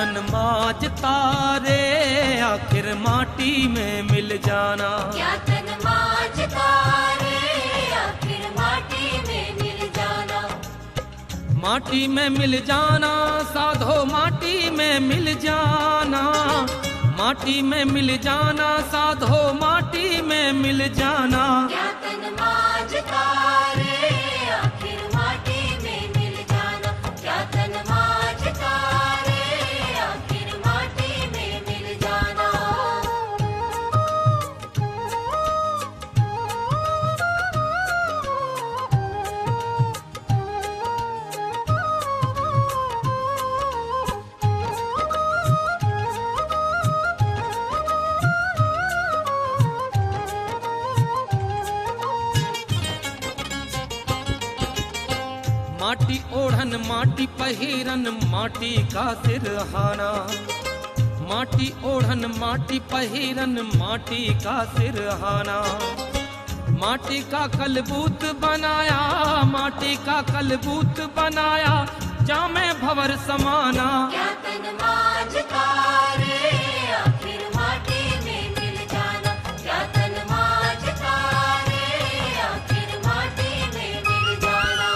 तन माज तारे आखिर माटी में मिल जाना। क्या तन माज तारे आखिर माटी में मिल जाना। माटी में मिल जाना साधो माटी में मिल जाना। माटी में मिल जाना साधो माटी में मिल जाना। क्या तन माज तारे आखिर माटी में मिल जाना। क्या तन माज तारे आखिर माटी में मिल जाना। माटी ओढ़न माटी पहिरन माटी का सिरहाना। माटी ओढ़न माटी पहिरन माटी का सिरहाना। माटी का कलबूत बनाया माटी का कलबूत बनाया जामे भंवर समाना। क्या तन माज तारे आखिर माटी में मिल जाना। क्या तन माज तारे आखिर माटी में मिल जाना।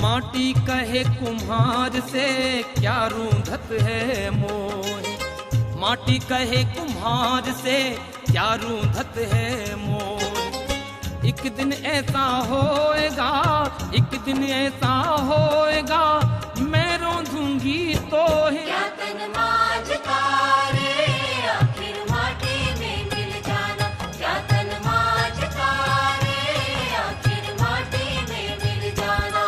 माटी कहे कुम्हार से क्या रूंधत है मोह। माटी कहे कुम्हार से क्या रूंधत है मोह। एक दिन ऐसा होएगा एक दिन ऐसा होएगा मैं रोंधूंगी तो है। क्या तन माज तारे आखिर माटी में मिल जाना। क्या तन माज तारे आखिर माटी में मिल जाना।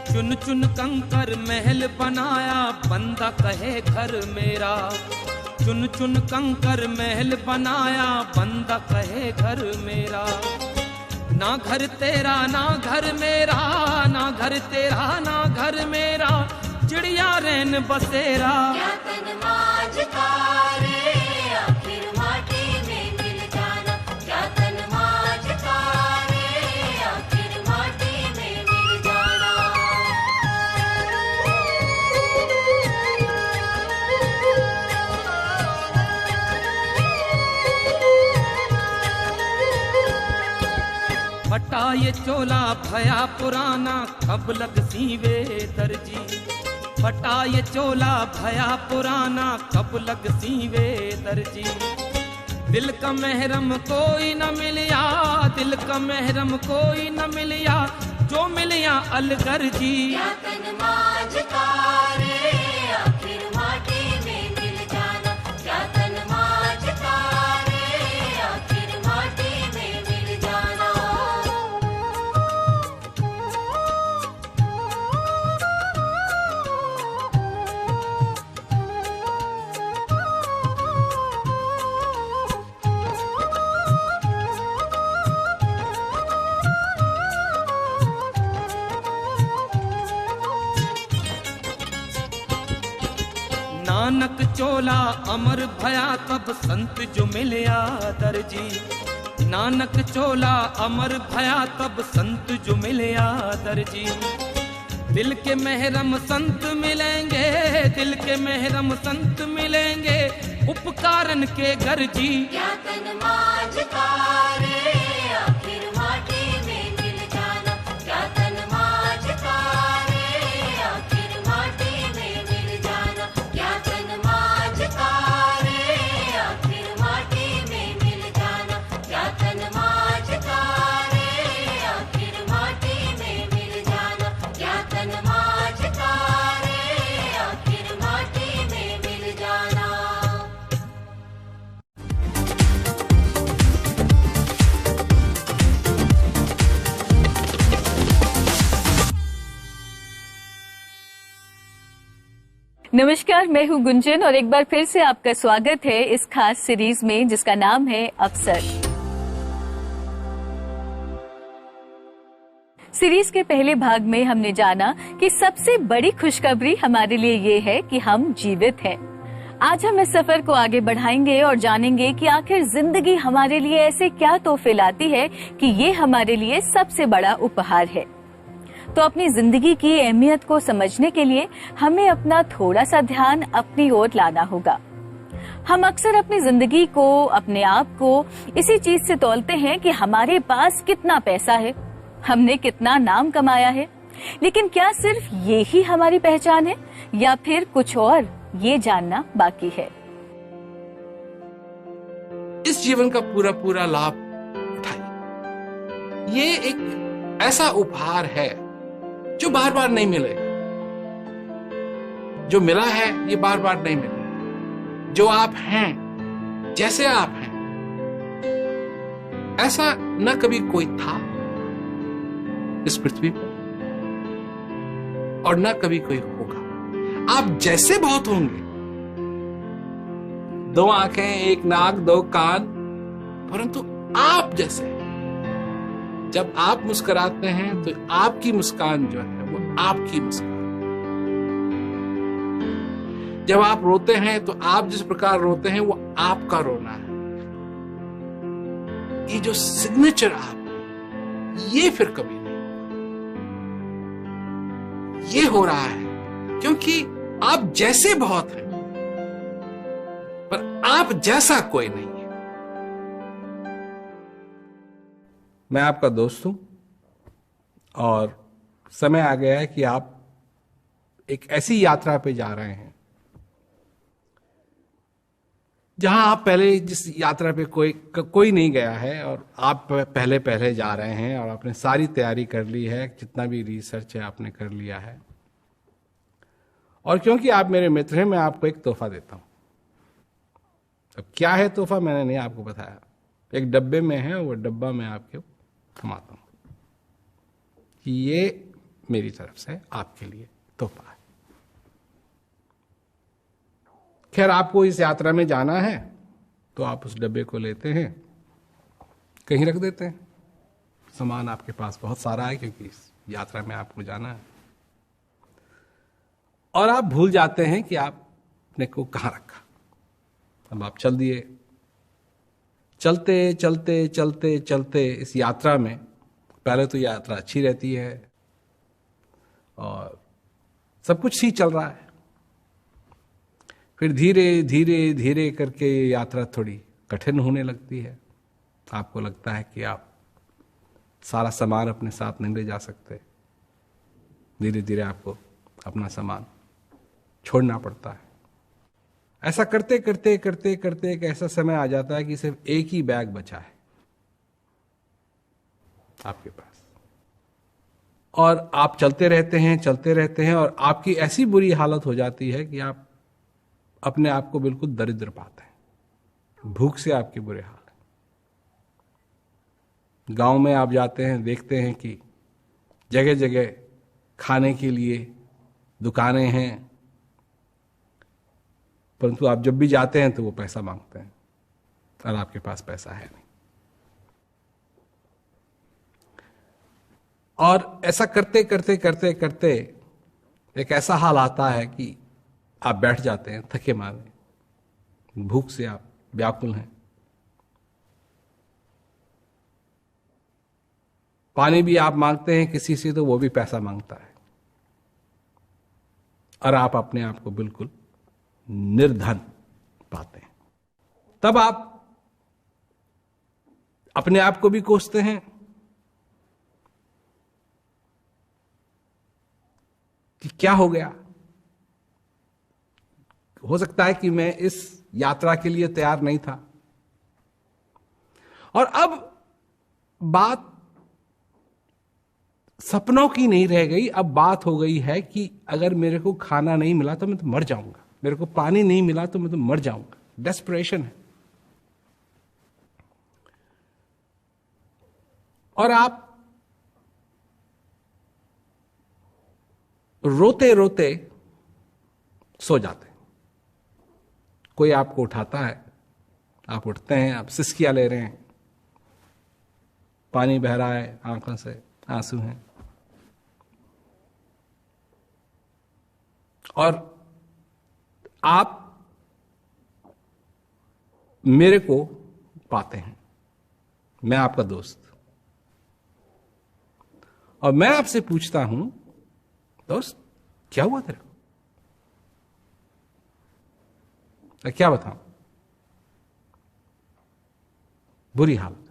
चुन चुन कंकर महल बनाया बंदा कहे घर मेरा। चुन चुन कंकर महल बनाया बंदा कहे घर मेरा। ना घर तेरा ना घर मेरा ना घर तेरा ना घर मेरा चिड़िया रैन बसेरा। क्या तन माज तारे आखिर माटी में मिल जाना। क्या तन माज तारे आखिर माटी में मिल जाना। फटा ये चोला भया पुराना कब लग सीवे दर्जी। फटा ये चोला भया पुराना कब लग सीवे दर्जी। दिल का महरम कोई न मिलिया दिल का महरम कोई न मिलिया जो मिलिया अलगर जी। क्या तन माज तारे आखिर माटी में मिल जाना। क्या तन माज तारे आखिर माटी में मिल जाना। नानक चोला अमर भया तब संत जो मिलया दर्जी। नानक चोला अमर भया तब संत जो मिलया दर्जी। दिल के महरम संत मिलेंगे दिल के महरम संत मिलेंगे उपकारन के गर्जी। क्या तन माज तारे आखिर माटी में मिल जाना। क्या तन माज तारे आखिर माटी में मिल जाना। क्या तन माज तारे आखिर माटी में मिल जाना। क्या तन माज तारे आखिर माटी में मिल जाना। क्या तन माज तारे आखिर माटी में मिल जाना। नमस्कार, मैं हूं गुंजन और एक बार फिर से आपका स्वागत है इस खास सीरीज में जिसका नाम है अवसर। सीरीज के पहले भाग में हमने जाना कि सबसे बड़ी खुशखबरी हमारे लिए ये है कि हम जीवित हैं। आज हम इस सफर को आगे बढ़ाएंगे और जानेंगे कि आखिर जिंदगी हमारे लिए ऐसे क्या तोहफे लाती है कि ये हमारे लिए सबसे बड़ा उपहार है। तो अपनी जिंदगी की अहमियत को समझने के लिए हमें अपना थोड़ा सा ध्यान अपनी ओर लाना होगा। हम अक्सर अपनी जिंदगी को, अपने आप को इसी चीज से तौलते हैं कि हमारे पास कितना पैसा है, हमने कितना नाम कमाया है। लेकिन क्या सिर्फ ये ही हमारी पहचान है या फिर कुछ और, ये जानना बाकी है। इस जीवन का पूरा पूरा लाभ उठाइए। ये एक ऐसा उपहार है जो बार बार नहीं मिलेगा। जो मिला है ये बार बार नहीं मिलेगा। जो आप हैं, जैसे आप हैं, ऐसा न कभी कोई था इस पृथ्वी पर और न कभी कोई होगा। आप जैसे बहुत होंगे, 2 आंखें, 1 नाक, 2 कान, परंतु आप जैसे जब आप मुस्कुराते हैं तो आपकी मुस्कान जो है वो आपकी मुस्कान। जब आप रोते हैं तो आप जिस प्रकार रोते हैं वो आपका रोना है। ये जो सिग्नेचर आप, ये फिर कभी नहीं होगा। ये हो रहा है क्योंकि आप जैसे बहुत हैं पर आप जैसा कोई नहीं है। मैं आपका दोस्त हूं और समय आ गया है कि आप एक ऐसी यात्रा पे जा रहे हैं जहां आप पहले जिस यात्रा पे कोई नहीं गया है और आप पहले पहले जा रहे हैं और आपने सारी तैयारी कर ली है, जितना भी रिसर्च है आपने कर लिया है। और क्योंकि आप मेरे मित्र हैं, मैं आपको एक तोहफा देता हूं। अब क्या है तोहफा मैंने नहीं आपको बताया, एक डब्बे में है, वो डब्बा मैं आपको थमाता हूं कि ये मेरी तरफ से आपके लिए तोहफा है। खैर, आपको इस यात्रा में जाना है तो आप उस डब्बे को लेते हैं, कहीं रख देते हैं। सामान आपके पास बहुत सारा है क्योंकि इस यात्रा में आपको जाना है, और आप भूल जाते हैं कि आपने को कहां रखा। अब आप चल दिए, चलते चलते चलते चलते इस यात्रा में पहले तो यात्रा अच्छी रहती है और सब कुछ ही चल रहा है। फिर धीरे धीरे धीरे करके ये यात्रा थोड़ी कठिन होने लगती है। आपको लगता है कि आप सारा सामान अपने साथ नहीं ले जा सकते। धीरे धीरे आपको अपना सामान छोड़ना पड़ता है। ऐसा करते करते करते करते एक ऐसा समय आ जाता है कि सिर्फ एक ही बैग बचा है आपके पास, और आप चलते रहते हैं और आपकी ऐसी बुरी हालत हो जाती है कि आप अपने आप को बिल्कुल दरिद्र पाते हैं। भूख से आपके बुरे हाल है। गांव में आप जाते हैं, देखते हैं कि जगह जगह खाने के लिए दुकानें हैं, परंतु आप जब भी जाते हैं तो वो पैसा मांगते हैं और आपके पास पैसा है नहीं। और ऐसा करते करते करते करते एक ऐसा हाल आता है कि आप बैठ जाते हैं थके मारे, भूख से आप व्याकुल हैं। पानी भी आप मांगते हैं किसी से तो वो भी पैसा मांगता है, और आप अपने आप को बिल्कुल निर्धन पाते हैं। तब आप अपने आप को भी कोसते हैं कि क्या हो गया। हो सकता है कि मैं इस यात्रा के लिए तैयार नहीं था। और अब बात सपनों की नहीं रह गई, अब बात हो गई है कि अगर मेरे को खाना नहीं मिला तो मैं तो मर जाऊंगा, मेरे को पानी नहीं मिला तो मैं तो मर जाऊंगा। डेस्परेशन है। और आप रोते रोते सो जाते हैं। कोई आपको उठाता है, आप उठते हैं, आप सिसकियां ले रहे हैं, पानी बह रहा है, आंखों से आंसू हैं, और आप मेरे को पाते हैं, मैं आपका दोस्त, और मैं आपसे पूछता हूं, दोस्त क्या हुआ तेरे को? मैं क्या बताऊं? बुरी हालत।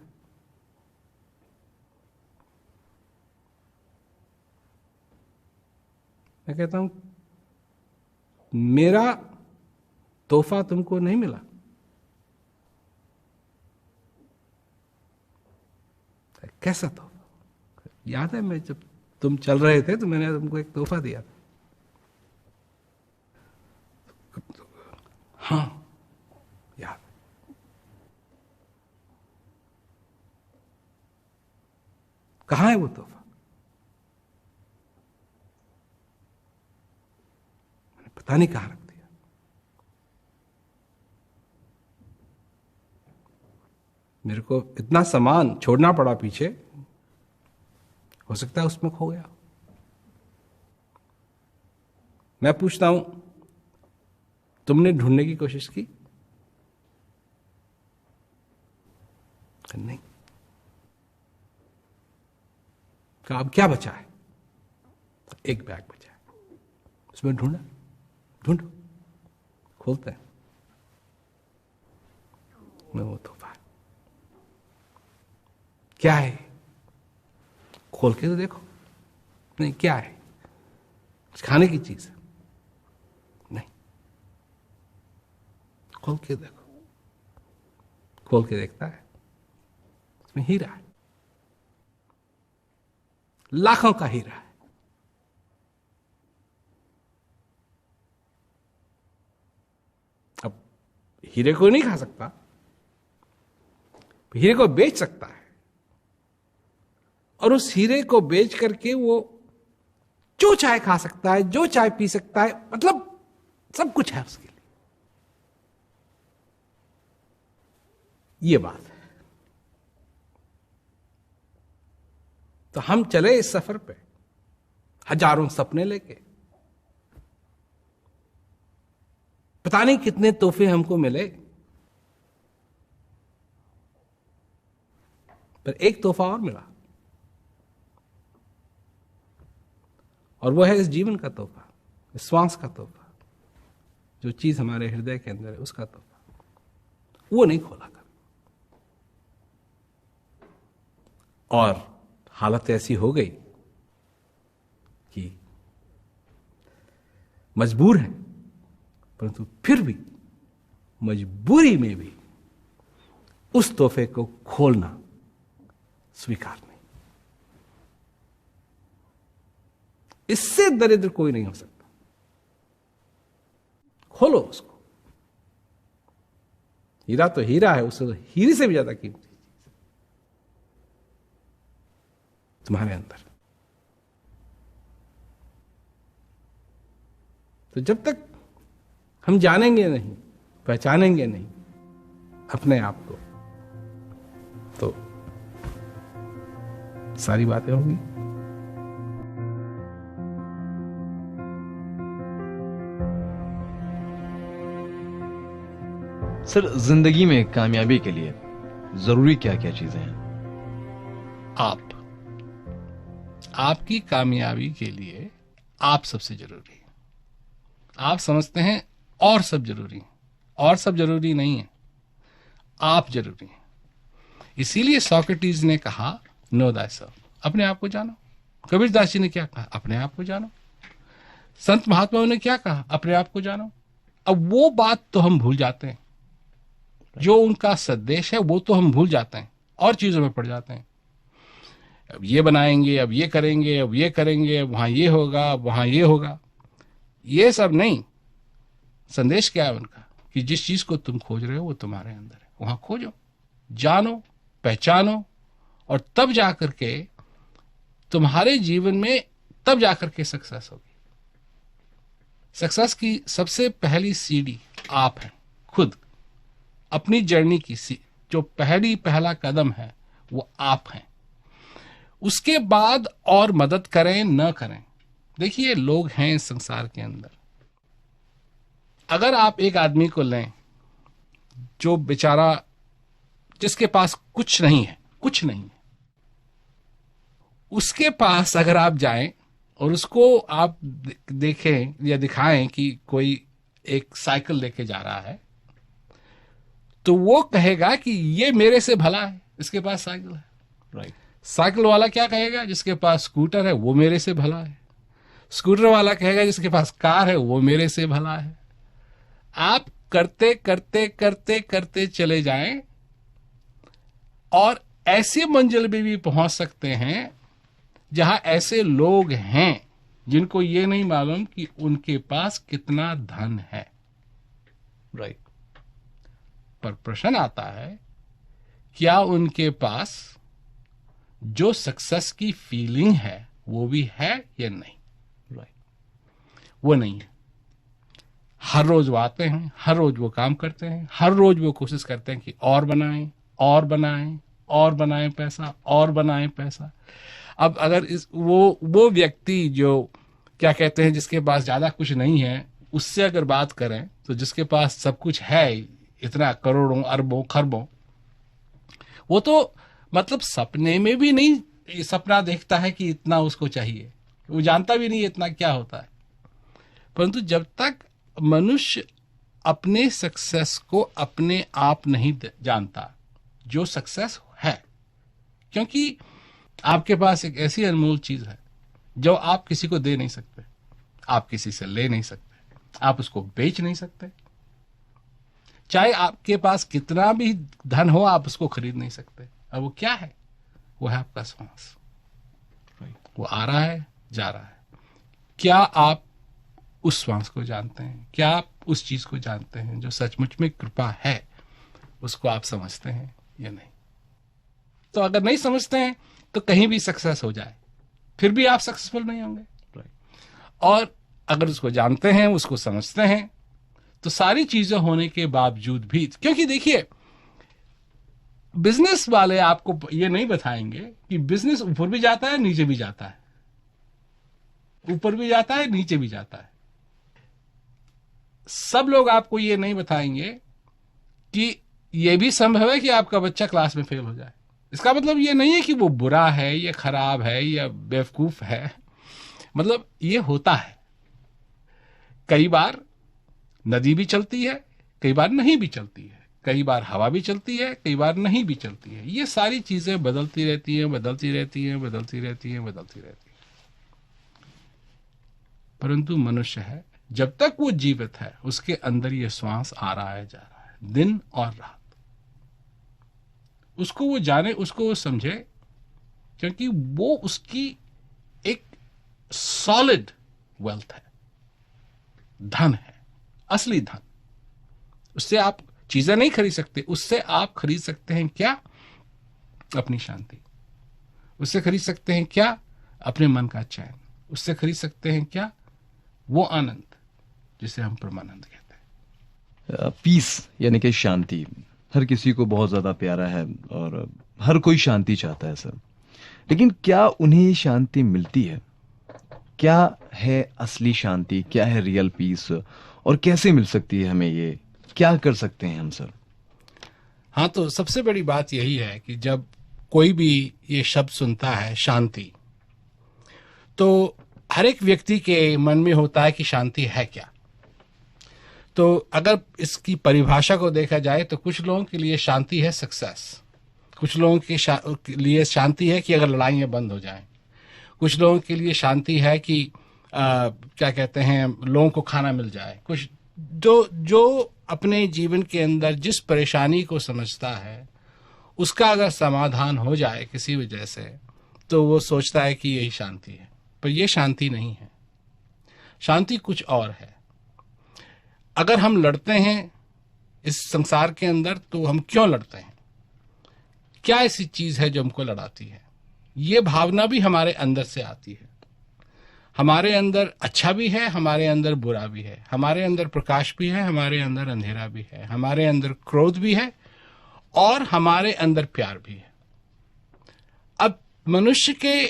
मैं कहता हूं मेरा तोहफा तुमको नहीं मिला। कैसा तोहफा? याद है मैं जब तुम चल रहे थे तो मैंने तुमको एक तोहफा दिया था। हाँ याद। कहां है वो तोहफा? मैंने पता नहीं कहां रख दिया। मेरे को इतना सामान छोड़ना पड़ा पीछे, हो सकता है उसमें खो गया। मैं पूछता हूं, तुमने ढूंढने की कोशिश की? नहीं। कहा अब क्या बचा है? एक बैग बचा है, उसमें ढूंढो, खोलते हैं, मैं वो तोहफा है। क्या है? खोल के तो देखो। नहीं, क्या है? खाने की चीज है? नहीं। खोल के देखो। खोल के देखता है, उसमें हीरा है, लाखों का हीरा है। अब हीरे को नहीं खा सकता, हीरे को बेच सकता है, और उस हीरे को बेच करके वो जो चाय खा सकता है, जो चाय पी सकता है, मतलब सब कुछ है उसके लिए। ये बात है। तो हम चले इस सफर पे हजारों सपने लेके, पता नहीं कितने तोहफे हमको मिले, पर एक तोहफा और मिला, और वो है इस जीवन का तोहफा, इस श्वास का तोहफा, जो चीज हमारे हृदय के अंदर है उसका तोहफा। वो नहीं खोला कभी। और हालत ऐसी हो गई कि मजबूर है, परंतु फिर भी मजबूरी में भी उस तोहफे को खोलना स्वीकार नहीं। इससे दरिद्र कोई नहीं हो सकता। खोलो उसको। हीरा तो हीरा है, उससे तो हीरे से भी ज्यादा कीमती चीज तुम्हारे अंदर। तो जब तक हम जानेंगे नहीं, पहचानेंगे नहीं अपने आप को, तो सारी बातें होंगी। सर, जिंदगी में कामयाबी के लिए जरूरी क्या क्या चीजें हैं? आपकी कामयाबी के लिए आप सबसे जरूरी है। आप समझते हैं और सब जरूरी है, और सब जरूरी नहीं है, आप जरूरी हैं। इसीलिए सोक्रेटिस ने कहा नो थायसेल्फ, अपने आप को जानो। कबीरदास जी ने क्या कहा? अपने आप को जानो। संत महात्माओं ने क्या कहा? अपने आप को जानो। अब वो बात तो हम भूल जाते हैं, जो उनका संदेश है वो तो हम भूल जाते हैं, और चीजों में पड़ जाते हैं। अब ये बनाएंगे, अब ये करेंगे, अब ये करेंगे, वहां ये होगा, वहां ये होगा। ये सब नहीं। संदेश क्या है उनका? कि जिस चीज को तुम खोज रहे हो वो तुम्हारे अंदर है, वहां खोजो, जानो, पहचानो, और तब जाकर के तुम्हारे जीवन में, तब जाकर के सक्सेस होगी। सक्सेस की सबसे पहली सीढ़ी आप हैं खुद। अपनी जर्नी की जो पहला कदम है वो आप हैं। उसके बाद और मदद करें न करें, देखिए लोग हैं इस संसार के अंदर। अगर आप एक आदमी को लें जो बेचारा, जिसके पास कुछ नहीं है, उसके पास अगर आप जाएं और उसको आप देखें या दिखाएं कि कोई एक साइकिल लेके जा रहा है, तो वो कहेगा कि ये मेरे से भला है, इसके पास साइकिल है। राइट। साइकिल वाला क्या कहेगा? जिसके पास स्कूटर है वो मेरे से भला है। स्कूटर वाला कहेगा जिसके पास कार है वो मेरे से भला है। आप करते करते करते करते चले जाएं और ऐसी मंजिल पे भी पहुंच सकते हैं जहां ऐसे लोग हैं जिनको ये नहीं मालूम कि उनके पास कितना धन है। राइट। पर प्रश्न आता है, क्या उनके पास जो सक्सेस की फीलिंग है वो भी है या नहीं? राइट। वो नहीं है। हर रोज वो आते हैं, हर रोज वो काम करते हैं, हर रोज वो कोशिश करते हैं कि और बनाएं और बनाएं और बनाएं पैसा, और बनाएं पैसा। अब अगर वो व्यक्ति जो क्या कहते हैं जिसके पास ज्यादा कुछ नहीं है, उससे अगर बात करें तो जिसके पास सब कुछ है, इतना करोड़ों अरबों खरबों, वो तो मतलब सपने में भी नहीं सपना देखता है कि इतना उसको चाहिए। वो जानता भी नहीं इतना क्या होता है। परंतु जब तक मनुष्य अपने सक्सेस को अपने आप नहीं जानता जो सक्सेस है, क्योंकि आपके पास एक ऐसी अनमोल चीज है जो आप किसी को दे नहीं सकते, आप किसी से ले नहीं सकते, आप उसको बेच नहीं सकते। चाहे आपके पास कितना भी धन हो, आप उसको खरीद नहीं सकते। अब वो क्या है? वो है आपका श्वास। वो आ रहा है, जा रहा है। क्या आप उस श्वास को जानते हैं? क्या आप उस चीज को जानते हैं जो सचमुच में कृपा है? उसको आप समझते हैं या नहीं? तो अगर नहीं समझते हैं तो कहीं भी सक्सेस हो जाए फिर भी आप सक्सेसफुल नहीं होंगे। और अगर उसको जानते हैं, उसको समझते हैं, तो सारी चीजें होने के बावजूद भी, क्योंकि देखिए बिजनेस वाले आपको ये नहीं बताएंगे कि बिजनेस ऊपर भी जाता है नीचे भी जाता है, ऊपर भी जाता है नीचे भी जाता है। सब लोग आपको ये नहीं बताएंगे कि यह भी संभव है कि आपका बच्चा क्लास में फेल हो जाए। इसका मतलब ये नहीं है कि वो बुरा है या खराब है या बेवकूफ है, मतलब ये होता है। कई बार नदी भी चलती है, कई बार नहीं भी चलती है, कई बार हवा भी चलती है, कई बार नहीं भी चलती है। ये सारी चीजें बदलती रहती हैं, बदलती रहती हैं, बदलती रहती हैं, बदलती रहती हैं। परंतु मनुष्य है, जब तक वो जीवित है उसके अंदर ये श्वास आ रहा है, जा रहा है, दिन और रात। उसको वो जाने, उसको वो समझे, क्योंकि वो उसकी एक सॉलिड वेल्थ है, धन है, असली धन। उससे आप चीजें नहीं खरीद सकते, उससे आप खरीद सकते हैं क्या? अपनी शांति। उससे खरीद सकते हैं क्या? अपने मन का चैन। उससे खरीद सकते हैं क्या? वो आनंद जिसे हम परमानंद कहते हैं। पीस यानी कि शांति हर किसी को बहुत ज्यादा प्यारा है और हर कोई शांति चाहता है सर, लेकिन क्या उन्हें शांति मिलती है? क्या है असली शांति? क्या है रियल पीस? और कैसे मिल सकती है हमें? ये क्या कर सकते हैं हम सर? हाँ, तो सबसे बड़ी बात यही है कि जब कोई भी ये शब्द सुनता है शांति, तो हर एक व्यक्ति के मन में होता है कि शांति है क्या। तो अगर इसकी परिभाषा को देखा जाए तो कुछ लोगों के लिए शांति है सक्सेस, कुछ लोगों के लिए शांति है कि अगर लड़ाइयाँ बंद हो जाएं, कुछ लोगों के लिए शांति है कि क्या कहते हैं, लोगों को खाना मिल जाए। कुछ जो अपने जीवन के अंदर जिस परेशानी को समझता है उसका अगर समाधान हो जाए किसी वजह से, तो वो सोचता है कि यही शांति है। पर यह शांति नहीं है। शांति कुछ और है। अगर हम लड़ते हैं इस संसार के अंदर, तो हम क्यों लड़ते हैं? क्या ऐसी चीज है जो हमको लड़ाती है? ये भावना भी हमारे अंदर से आती है। हमारे अंदर अच्छा भी है, हमारे अंदर बुरा भी है, हमारे अंदर प्रकाश भी है, हमारे अंदर अंधेरा भी है, हमारे अंदर क्रोध भी है और हमारे अंदर प्यार भी है। अब मनुष्य के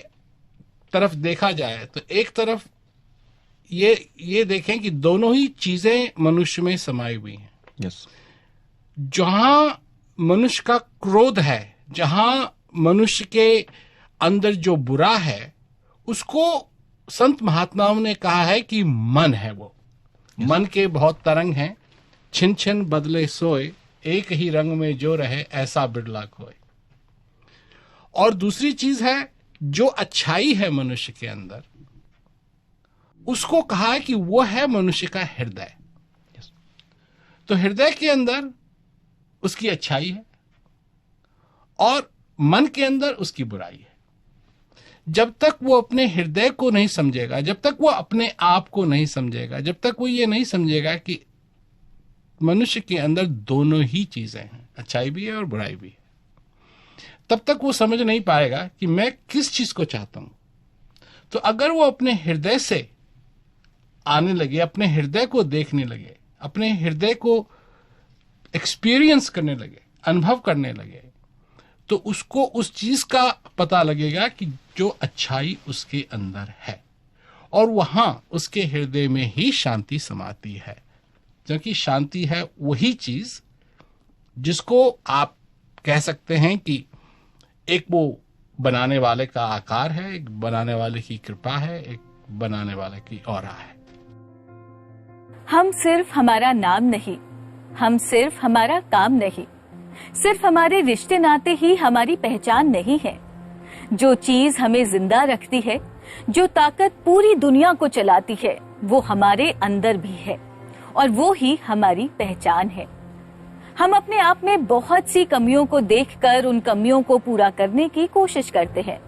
तरफ देखा जाए तो एक तरफ ये देखें कि दोनों ही चीजें मनुष्य में समाई हुई हैं। यस। जहां मनुष्य का क्रोध है, जहां मनुष्य के अंदर जो बुरा है, उसको संत महात्माओं ने कहा है कि मन है वो। मन के बहुत तरंग हैं, छिन छिन बदले सोए, एक ही रंग में जो रहे ऐसा बिरला कोई। और दूसरी चीज है, जो अच्छाई है मनुष्य के अंदर, उसको कहा है कि वो है मनुष्य का हृदय। तो हृदय के अंदर उसकी अच्छाई है और मन के अंदर उसकी बुराई है। जब तक वो अपने हृदय को नहीं समझेगा, जब तक वो अपने आप को नहीं समझेगा, जब तक वो ये नहीं समझेगा कि मनुष्य के अंदर दोनों ही चीजें हैं, अच्छाई भी है और बुराई भी है, तब तक वो समझ नहीं पाएगा कि मैं किस चीज को चाहता हूं। तो अगर वो अपने हृदय से आने लगे, अपने हृदय को देखने लगे, अपने हृदय को एक्सपीरियंस करने लगे, अनुभव करने लगे, तो उसको उस चीज का पता लगेगा कि जो अच्छाई उसके अंदर है, और वहां उसके हृदय में ही शांति समाती है। क्योंकि शांति है वही चीज जिसको आप कह सकते हैं कि एक वो बनाने वाले का आकार है, एक बनाने वाले की कृपा है, एक बनाने वाले की औरा है। हम सिर्फ हमारा नाम नहीं, हम सिर्फ हमारा काम नहीं, सिर्फ हमारे रिश्ते नाते ही हमारी पहचान नहीं है। जो चीज हमें जिंदा रखती है, जो ताकत पूरी दुनिया को चलाती है, वो हमारे अंदर भी है और वो ही हमारी पहचान है। हम अपने आप में बहुत सी कमियों को देखकर उन कमियों को पूरा करने की कोशिश करते हैं।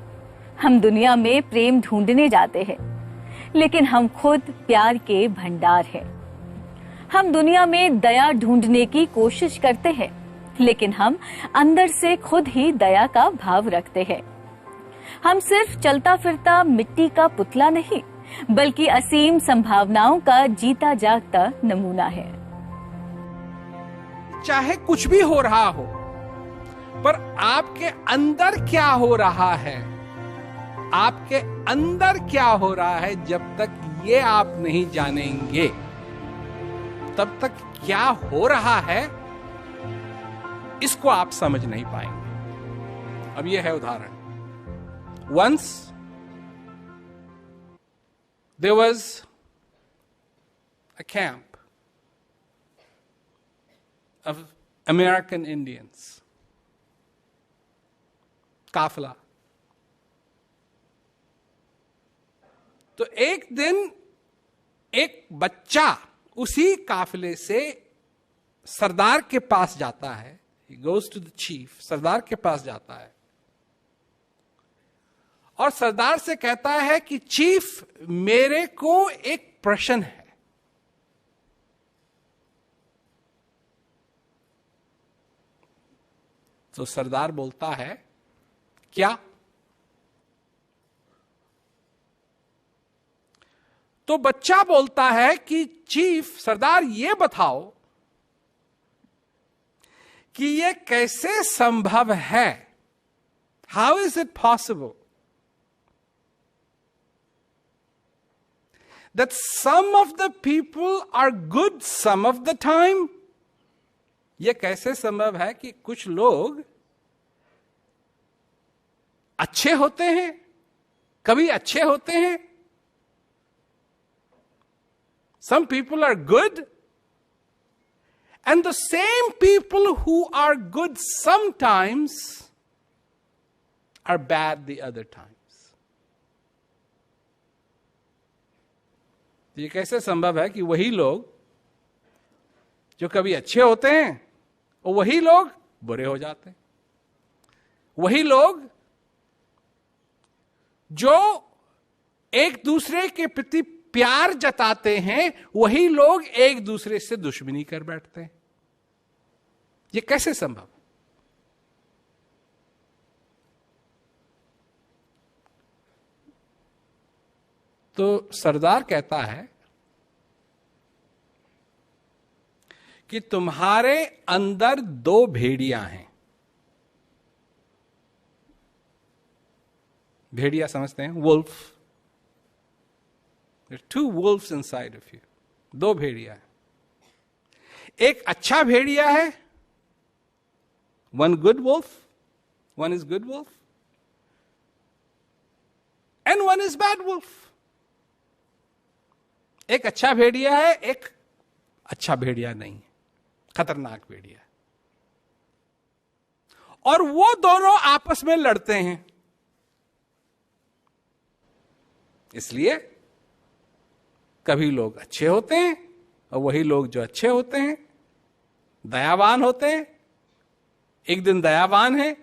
हम दुनिया में प्रेम ढूंढने जाते हैं, लेकिन हम खुद प्यार के भंडार हैं। हम दुनिया में दया ढूंढने की कोशिश करते हैं, लेकिन हम अंदर से खुद ही दया का भाव रखते हैं। हम सिर्फ चलता फिरता मिट्टी का पुतला नहीं, बल्कि असीम संभावनाओं का जीता जागता नमूना है। चाहे कुछ भी हो रहा हो, पर आपके अंदर क्या हो रहा है, आपके अंदर क्या हो रहा है, जब तक ये आप नहीं जानेंगे, तब तक क्या हो रहा है इसको आप समझ नहीं पाएंगे। अब ये है उदाहरण। Once there was a camp of American Indians, काफिला। तो एक दिन एक बच्चा उसी काफिले से सरदार के पास जाता है। He goes to the chief, सरदार के पास जाता है और सरदार से कहता है कि चीफ, मेरे को एक प्रश्न है। तो सरदार बोलता है, क्या? तो बच्चा बोलता है कि चीफ, सरदार ये बताओ कि ये कैसे संभव है? How is it possible that some of the people are good some of the time? यह कैसे संभव है कि कुछ लोग अच्छे होते हैं, कभी अच्छे होते हैं? Some people are good, and the same people who are good sometimes are bad the other times. ये कैसे संभव है कि वही लोग जो कभी अच्छे होते हैं और वही लोग बुरे हो जाते हैं? वही लोग जो एक दूसरे के प्रति प्यार जताते हैं, वही लोग एक दूसरे से दुश्मनी कर बैठते हैं। ये कैसे संभव? तो सरदार कहता है कि तुम्हारे अंदर दो भेड़िया हैं। भेड़िया समझते हैं, wolf. Two wolfs inside of you, दो भेड़िया है। एक अच्छा भेड़िया है, one good wolf, one is good wolf, and one is bad wolf. एक अच्छा भेड़िया है, एक अच्छा भेड़िया नहीं है, खतरनाक भेड़िया। और वो दोनों आपस में लड़ते हैं। इसलिए कभी लोग अच्छे होते हैं और वही लोग जो अच्छे होते हैं दयावान होते हैं। एक दिन दयावान है,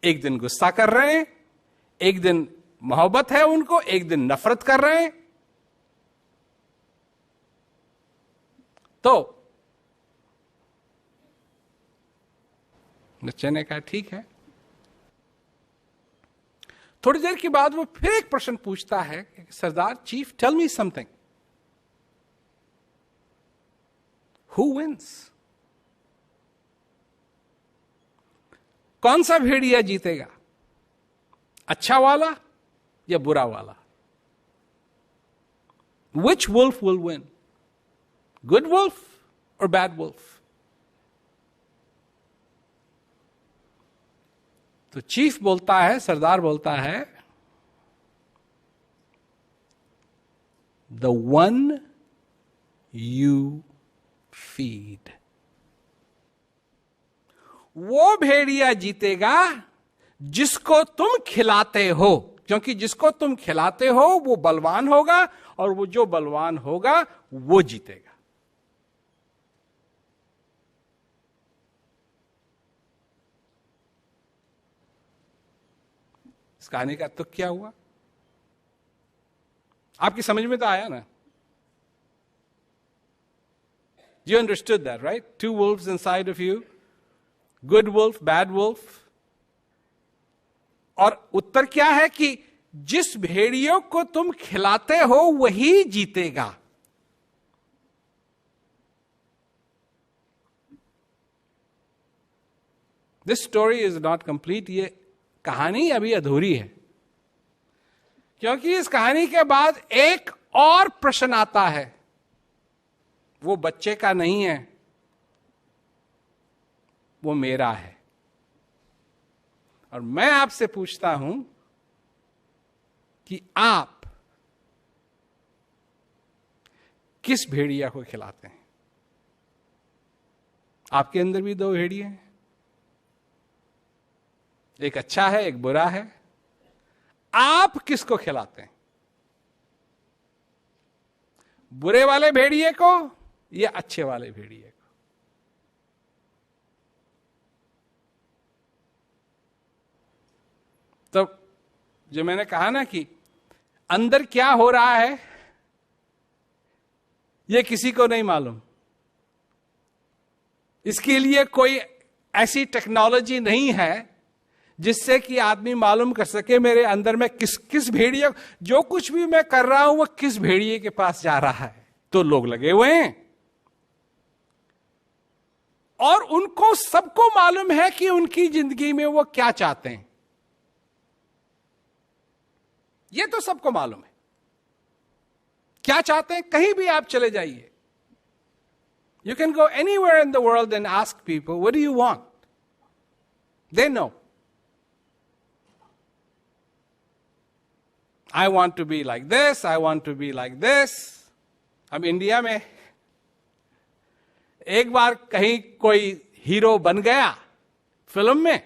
एक दिन गुस्सा कर रहे हैं, एक दिन मोहब्बत है उनको, एक दिन नफरत कर रहे हैं। तो बच्चे ने कहा ठीक है। थोड़ी देर के बाद वो फिर एक प्रश्न पूछता है, सरदार chief tell me something, who wins? कौन सा भेड़िया जीतेगा, अच्छा वाला या बुरा वाला? Which wolf will win, good wolf और बैड वुल्फ? तो चीफ बोलता है, सरदार बोलता है, द वन यू फीड। वो भेड़िया जीतेगा जिसको तुम खिलाते हो, क्योंकि जिसको तुम खिलाते हो वो बलवान होगा, और वो जो बलवान होगा वो जीतेगा। इस कहानी का तो क्या हुआ, आपकी समझ में तो आया ना? You understood that, right? Two wolves inside of you, good wolf, bad wolf. और उत्तर क्या है कि जिस भेड़ियों को तुम खिलाते हो वही जीतेगा। This story is not complete. ये कहानी अभी अधूरी है, क्योंकि इस कहानी के बाद एक और प्रश्न आता है। वो बच्चे का नहीं है, वो मेरा है। और मैं आपसे पूछता हूं कि आप किस भेड़िया को खिलाते हैं? आपके अंदर भी दो भेड़िए हैं, एक अच्छा है, एक बुरा है। आप किसको खिलाते हैं? बुरे वाले भेड़िए को या अच्छे वाले भेड़िए को? तो जो मैंने कहा ना कि अंदर क्या हो रहा है ये किसी को नहीं मालूम। इसके लिए कोई ऐसी टेक्नोलॉजी नहीं है जिससे कि आदमी मालूम कर सके मेरे अंदर में किस भेड़िए, जो कुछ भी मैं कर रहा हूं वो किस भेड़िए के पास जा रहा है। तो लोग लगे हुए हैं और उनको सबको मालूम है कि उनकी जिंदगी में वो क्या चाहते हैं। ये तो सबको मालूम है क्या चाहते हैं। कहीं भी आप चले जाइए, you can go anywhere in the world and ask people what do you want, they know. I want to be like this, I want to be like this. अब इंडिया में एक बार कहीं कोई हीरो बन गया फिल्म में,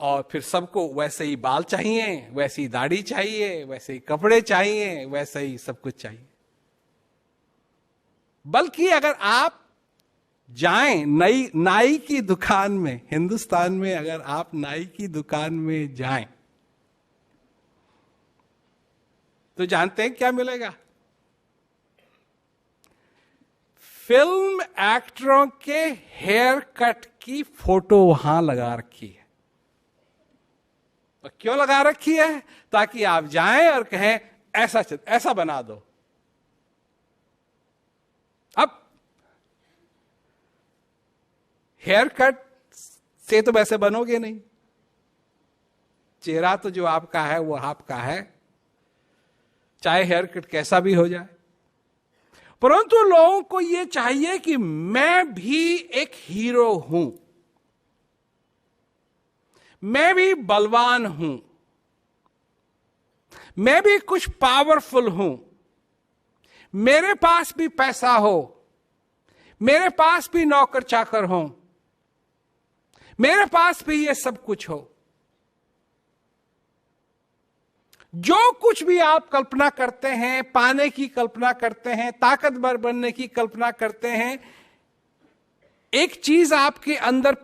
और फिर सबको वैसे ही बाल चाहिए, वैसी दाढ़ी चाहिए, वैसे ही कपड़े चाहिए, वैसे ही सब कुछ चाहिए। बल्कि अगर आप जाएं नाई की दुकान में, हिंदुस्तान में अगर आप नाई की दुकान में जाएं तो जानते हैं क्या मिलेगा? फिल्म एक्टरों के हेयर कट की फोटो वहां लगा रखी है। और क्यों लगा रखी है? ताकि आप जाएं और कहें ऐसा बना दो। अब हेयर कट से तो वैसे बनोगे नहीं, चेहरा तो जो आपका है वो आपका है, चाहे हेयर कट कैसा भी हो जाए। परंतु लोगों को यह चाहिए कि मैं भी एक हीरो हूं, मैं भी बलवान हूं, मैं भी कुछ पावरफुल हूं, मेरे पास भी पैसा हो, मेरे पास भी नौकर चाकर हो, मेरे पास भी ये सब कुछ हो। जो कुछ भी आप कल्पना करते हैं, पाने की कल्पना करते हैं, ताकतवर बनने की कल्पना करते हैं, एक चीज आपके अंदर